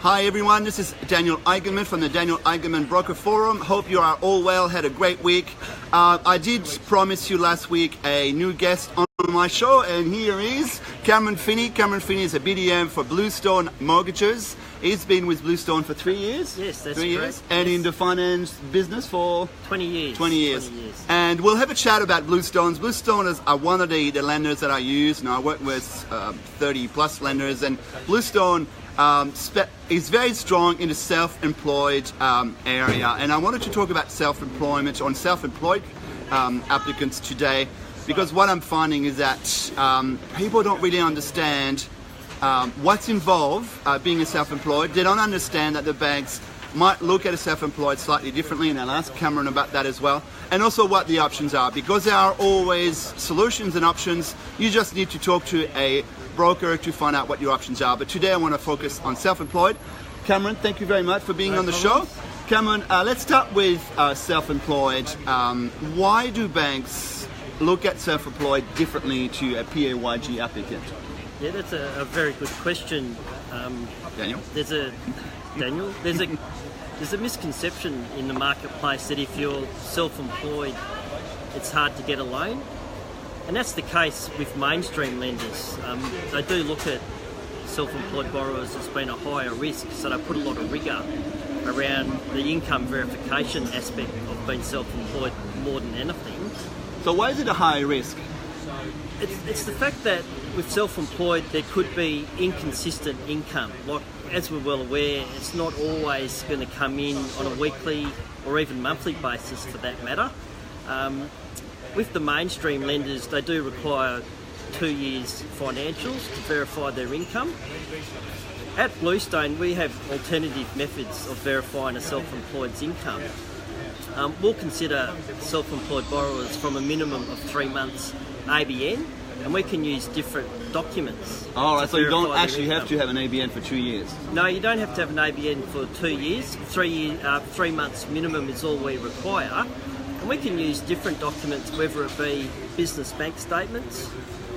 Hi everyone, this is Daniel Eigenmann from the Daniel Eigenmann Broker Forum. Hope you are all well, had a great week. I did promise you last week a new guest on my show, and here is Cameron Finney. Cameron Finney is a BDM for Bluestone Mortgages. He's been with Bluestone for 3 years. Yes, that's 3 years. And in the finance business for 20 years. 20 years. And we'll have a chat about Bluestones. Bluestone is one of the lenders that I use. Now I work with 30 plus lenders, and Bluestone is very strong in the self-employed area. And I wanted to talk about self-employment on self-employed applicants today, because what I'm finding is that people don't really understand what's involved being a self-employed. They don't understand that the banks might look at a self-employed slightly differently, and I'll ask Cameron about that as well. And also what the options are, because there are always solutions and options. You just need to talk to a broker to find out what your options are. But today I want to focus on self-employed. Cameron, thank you very much for being on the show. Cameron, let's start with self-employed. Why do banks look at self-employed differently to a PAYG applicant? Yeah, that's a very good question. Daniel? There's a misconception in the marketplace that if you're self-employed, it's hard to get a loan. And that's the case with mainstream lenders. They do look at self-employed borrowers as being a higher risk, so they put a lot of rigour around the income verification aspect of being self-employed more than anything. So why is it a high risk? It's the fact that with self-employed there could be inconsistent income. Like, as we're well aware, it's not always going to come in on a weekly or even monthly basis for that matter. With the mainstream lenders, they do require 2 years financials to verify their income. At Bluestone, we have alternative methods of verifying a self-employed's income. We'll consider self-employed borrowers from a minimum of 3 months ABN, and we can use different documents. All right, so you don't actually have to have an ABN for 2 years? No, you don't have to have an ABN for 2 years. 3 months minimum is all we require. And we can use different documents, whether it be business bank statements,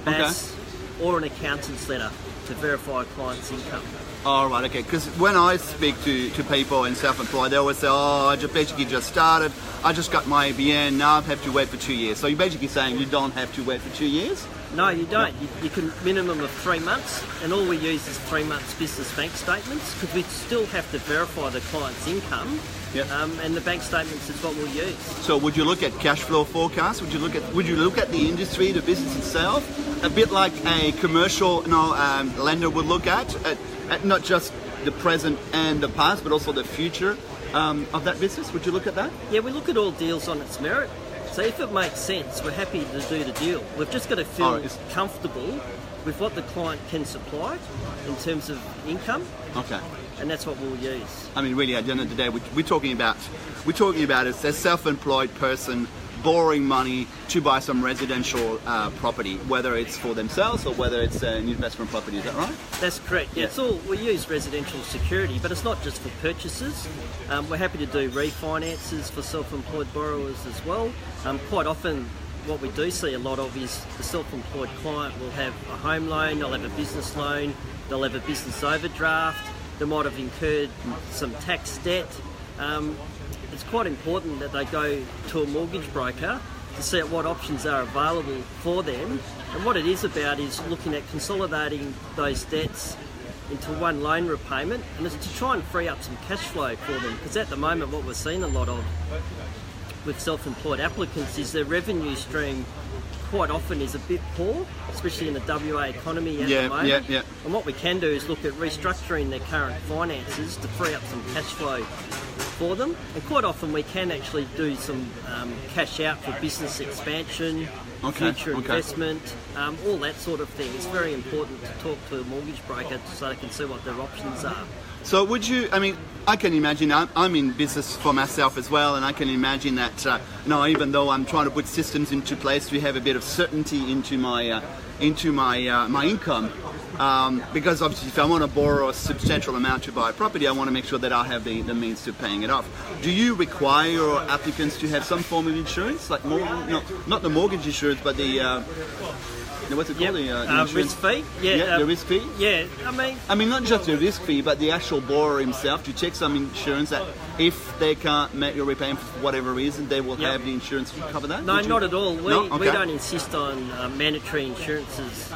BAS, or an accountant's letter to verify a client's income. All right, okay, because when I speak to people in self-employed, they always say, oh, I basically just started, I just got my ABN, now I have to wait for 2 years. So you're basically saying you don't have to wait for 2 years? No, you don't. No. You can minimum of 3 months, and all we use is 3 months business bank statements, because we still have to verify the client's income. Yep. And the bank statements is what we'll use. So would you look at cash flow forecasts? Would you look at the industry, the business itself, a bit like a commercial lender would look at not just the present and the past, but also the future of that business? Would you look at that? Yeah, we look at all deals on its merit. So if it makes sense, we're happy to do the deal. We've just got to feel comfortable with what the client can supply in terms of income. Okay. And that's what we'll use. I mean, really, at the end of the day, we're talking about as a self-employed person borrowing money to buy some residential property, whether it's for themselves or whether it's an investment property. Is that right? That's correct. Yeah, it's all, we use residential security, but it's not just for purchases. We're happy to do refinances for self-employed borrowers as well. Quite often, what we do see a lot of is the self-employed client will have a home loan, they'll have a business loan, they'll have a business overdraft, they might have incurred some tax debt. It's quite important that they go to a mortgage broker to see what options are available for them. And what it is about is looking at consolidating those debts into one loan repayment, and it's to try and free up some cash flow for them. Because at the moment what we're seeing a lot of with self-employed applicants is their revenue stream quite often is a bit poor, especially in the WA economy at the moment. And what we can do is look at restructuring their current finances to free up some cash flow for them. And quite often we can actually do some cash out for business expansion, future investment, all that sort of thing. It's very important to talk to a mortgage broker so they can see what their options are. So would you, I mean, I can imagine, I'm in business for myself as well, and I can imagine that, even though I'm trying to put systems into place to have a bit of certainty into my income, because obviously if I want to borrow a substantial amount to buy a property, I want to make sure that I have the means to paying it off. Do you require your applicants to have some form of insurance, like not the mortgage insurance, but the What's it called? The insurance risk fee. The risk fee. Yeah, I mean, not just the risk fee, but the actual borrower himself. To check some insurance that if they can't make your repayment for whatever reason, they will have the insurance to cover that. No, not at all. We Okay. we don't insist on mandatory insurances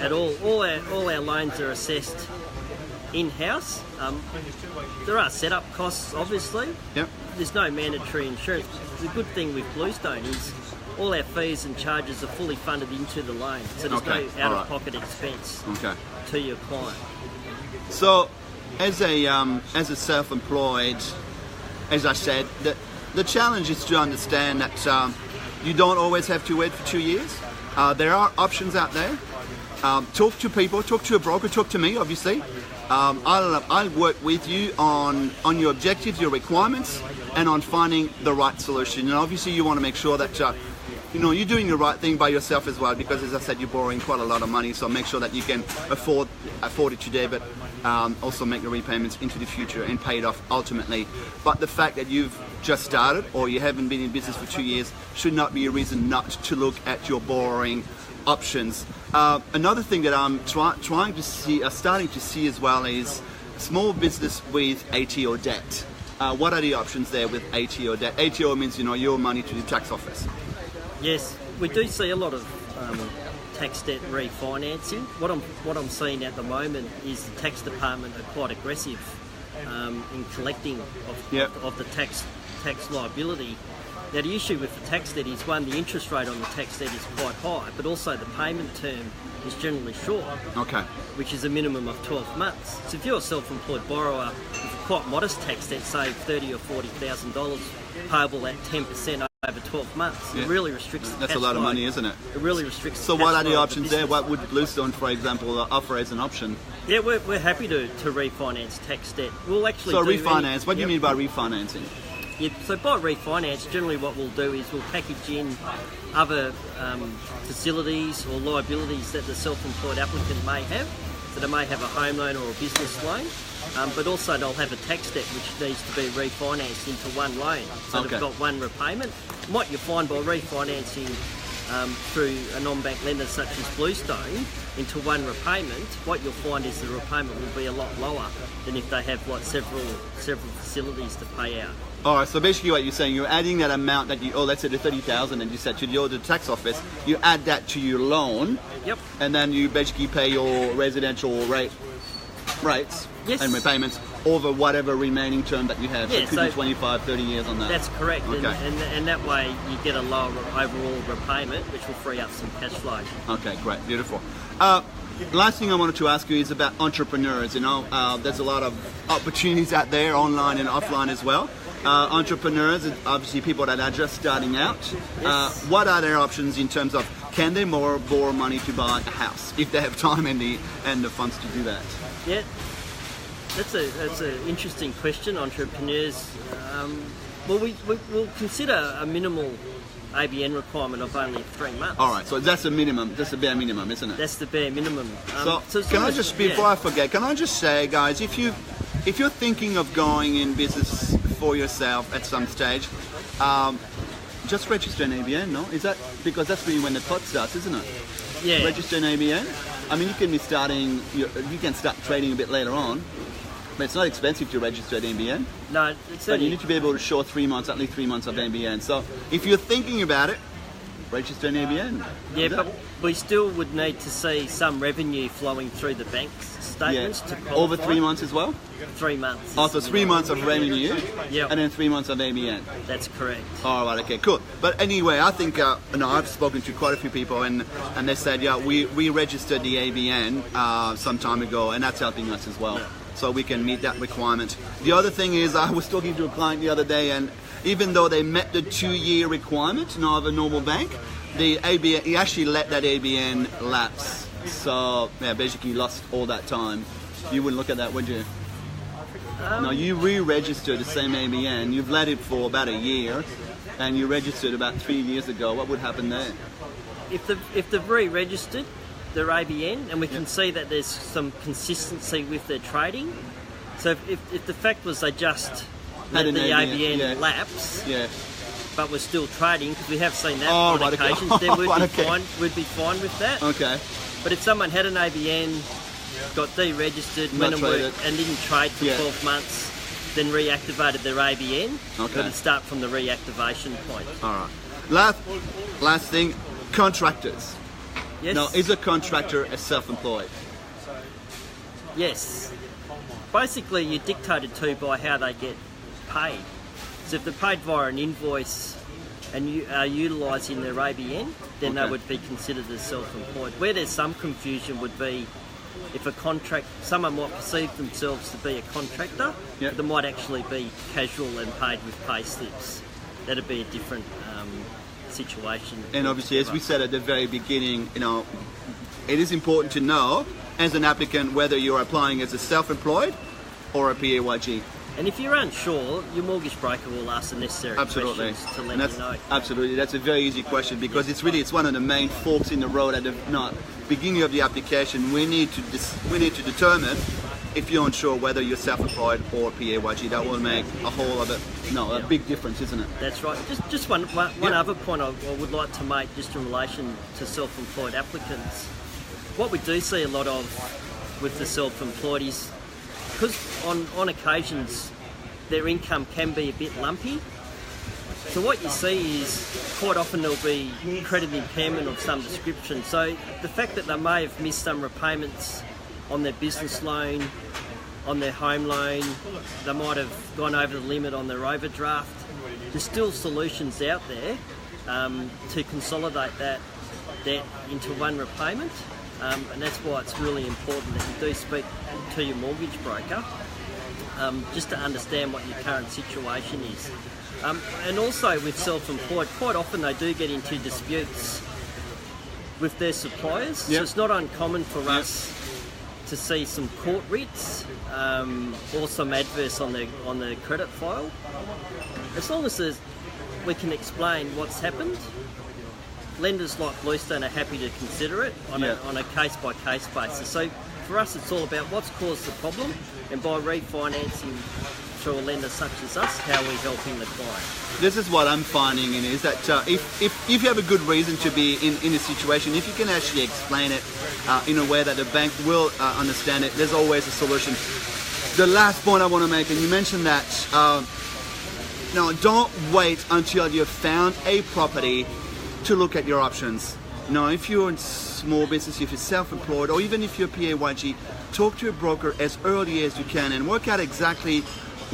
at all. All our loans are assessed in-house. There are setup costs, obviously. Yep. There's no mandatory insurance. The good thing with Bluestone is all our fees and charges are fully funded into the loan, so there's no out-of-pocket expense to your client. So, as a self-employed, as I said, the challenge is to understand that you don't always have to wait for 2 years. There are options out there. Talk to people, talk to a broker, talk to me, obviously. I'll work with you on your objectives, your requirements, and on finding the right solution. And obviously, you want to make sure that you're doing the right thing by yourself as well, because as I said, you're borrowing quite a lot of money. So make sure that you can afford it today, but also make the repayments into the future and pay it off ultimately. But the fact that you've just started or you haven't been in business for 2 years should not be a reason not to look at your borrowing options. Another thing that I'm starting to see as well is small business with ATO debt. What are the options there with ATO debt? ATO means your money to the tax office. Yes, we do see a lot of tax debt refinancing. What I'm seeing at the moment is the tax department are quite aggressive in collecting of the tax liability. Now, the issue with the tax debt is, one, the interest rate on the tax debt is quite high, but also the payment term is generally short, which is a minimum of 12 months. So if you're a self-employed borrower with a quite modest tax debt, say $30,000 or $40,000, payable at 10% over 12 months, it really restricts the That's cash a lot of flow. money, isn't it? It really restricts So the cash what are the flow of options the there? business. What would Bluestone, for example, offer as an option? Yeah, we're happy to refinance tax debt. We'll actually refinance. What do you mean by refinancing? Yeah, so by refinance, generally what we'll do is we'll package in other facilities or liabilities that the self-employed applicant may have. So they may have a home loan or a business loan, but also they'll have a tax debt which needs to be refinanced into one loan. So they've got one repayment. What you find by refinancing through a non-bank lender such as Bluestone into one repayment, what you'll find is the repayment will be a lot lower than if they have several facilities to pay out. All right, so basically what you're saying, you're adding that amount that let's say the 30,000 and you said to the tax office, you add that to your loan. Yep. And then you basically pay your residential rates and repayments over whatever remaining term that you have. So it could be 25, 30 years on that. That's correct. Okay. And that way you get a lower overall repayment, which will free up some cash flow. Okay, great, beautiful. Last thing I wanted to ask you is about entrepreneurs. There's a lot of opportunities out there, online and offline as well. Entrepreneurs, obviously people that are just starting out. Yes. What are their options in terms of, can they borrow money to buy a house if they have time and the funds to do that? Yeah, that's an interesting question. Entrepreneurs, we'll consider a minimal ABN requirement of only 3 months. All right, so that's a minimum. That's the bare minimum, isn't it? That's the bare minimum. So can I just, before I forget, can I just say, guys, if you're thinking of going in business for yourself at some stage, just register an ABN, no? Is that because that's really when the pot starts, isn't it? Yeah. Register an ABN. I mean, you can you can start trading a bit later on, but it's not expensive to register an ABN. No, but you need to be able to show at least 3 months of ABN. So if you're thinking about it, register an ABN. Yeah, but we still would need to see some revenue flowing through the bank statements to qualify. Over 3 months as well? 3 months. Oh, so 3 months of revenue, yep. And then 3 months of ABN. That's correct. All right, okay, cool. But anyway, I think I've spoken to quite a few people, and they said, we registered the ABN some time ago, and that's helping us as well. Yeah. So we can meet that requirement. The other thing is, I was talking to a client the other day, and even though they met the 2-year requirement of a normal bank, the ABN, he actually let that ABN lapse. So basically lost all that time. You wouldn't look at that, would you? No, you re-registered the same ABN. You've let it for about a year, and you registered about 3 years ago. What would happen there? If they've re-registered their ABN, and we can see that there's some consistency with their trading. So if the fact was they just let the ABN lapse, but we're still trading, because we have seen that Oh, on right, okay. occasions, then Right, okay. we'd be fine with that. Okay. But if someone had an ABN, got deregistered, Not went and traded. worked and didn't trade for Yeah. 12 months, then reactivated their ABN, Okay. it'd start from the reactivation point. All right. Last thing, contractors. Yes. Now, is a contractor a self-employed? Yes. Basically, you're dictated to by how they get paid. So if they're paid via an invoice and you are utilising their ABN, then Okay. they would be considered as self-employed. Where there's some confusion would be if someone might perceive themselves to be a contractor, Yep. but they might actually be casual and paid with payslips. That'd be a different situation. And obviously, as we said at the very beginning, it is important to know as an applicant whether you're applying as a self-employed or a PAYG. And if you're unsure, your mortgage broker will ask the necessary Absolutely. questions to let And that's, you know. absolutely, that's a very easy question, because it's one of the main forks in the road at the beginning of the application. We need to determine if you're unsure whether you're self-employed or PAYG. That will make a big difference, isn't it? That's right. Just one other point I would like to make, just in relation to self-employed applicants. What we do see a lot of with the self-employed is, because on occasions their income can be a bit lumpy. So what you see is quite often there'll be credit impairment of some description. So the fact that they may have missed some repayments on their business loan, on their home loan, they might have gone over the limit on their overdraft. There's still solutions out there to consolidate that debt into one repayment. And that's why it's really important that you do speak to your mortgage broker just to understand what your current situation is. And also with self-employed, quite often they do get into disputes with their suppliers. Yep. So it's not uncommon for us to see some court writs or some adverse on their credit file. As long as we can explain what's happened, lenders like Bluestone are happy to consider it on a case-by-case basis. So for us, it's all about what's caused the problem, and by refinancing through a lender such as us, how we're helping the client. This is what I'm finding is that if you have a good reason to be in a situation, if you can actually explain it in a way that the bank will understand it, there's always a solution. The last point I want to make, and you mentioned that, don't wait until you've found a property to look at your options. If you're in small business, if you're self-employed, or even if you're PAYG, talk to a broker as early as you can and work out exactly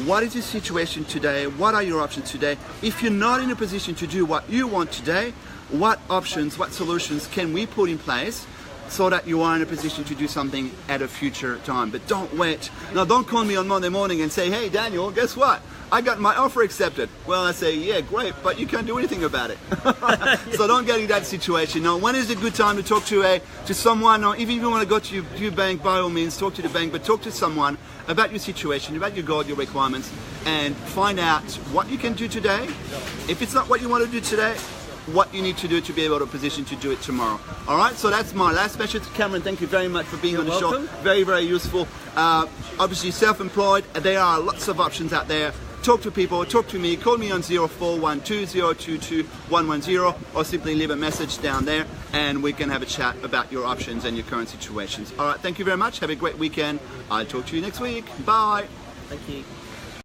what is your situation today, what are your options today. If you're not in a position to do what you want today, what options, what solutions can we put in place so that you are in a position to do something at a future time. But don't wait. Now, don't call me on Monday morning and say, hey Daniel, guess what? I got my offer accepted. Well, I say, yeah, great, but you can't do anything about it. So don't get in that situation. Now, when is a good time to talk to someone, or if you want to go to your bank, by all means, talk to the bank, but talk to someone about your situation, about your goal, your requirements, and find out what you can do today. If it's not what you want to do today, what you need to do to be able to position to do it tomorrow. All right, so that's my last message. Cameron, thank you very much for being on the show. Very, very useful. Obviously, self-employed, there are lots of options out there. Talk to people, talk to me, call me on 0412022110, or simply leave a message down there and we can have a chat about your options and your current situations. All right, thank you very much. Have a great weekend. I'll talk to you next week. Bye. Thank you.